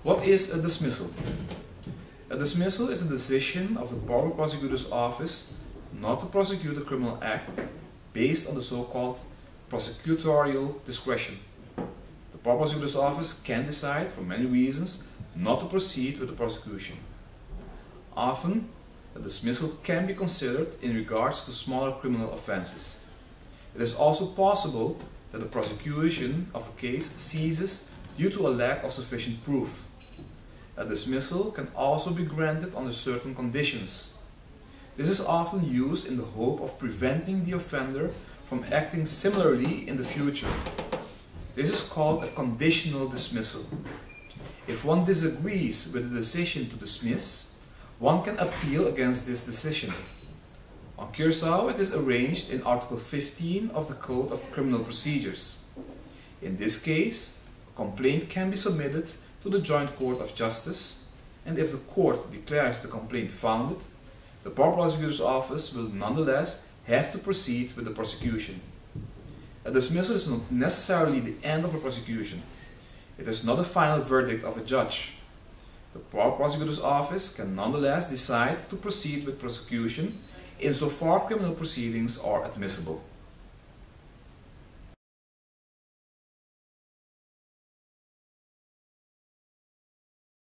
What is a dismissal? A dismissal is a decision of the public prosecutor's office not to prosecute a criminal act based on the so-called prosecutorial discretion. The public prosecutor's office can decide, for many reasons, not to proceed with the prosecution. Often, a dismissal can be considered in regards to smaller criminal offenses. It is also possible that the prosecution of a case ceases due to a lack of sufficient proof. A dismissal can also be granted under certain conditions. This is often used in the hope of preventing the offender from acting similarly in the future. This is called a conditional dismissal. If one disagrees with the decision to dismiss, one can appeal against this decision. On Curaçao, it is arranged in Article 15 of the Code of Criminal Procedures. In this case, a complaint can be submitted to the Joint Court of Justice, and if the court declares the complaint founded, the public prosecutor's office will nonetheless have to proceed with the prosecution. A dismissal is not necessarily the end of a prosecution. It is not a final verdict of a judge. The public prosecutor's office can nonetheless decide to proceed with prosecution insofar criminal proceedings are admissible.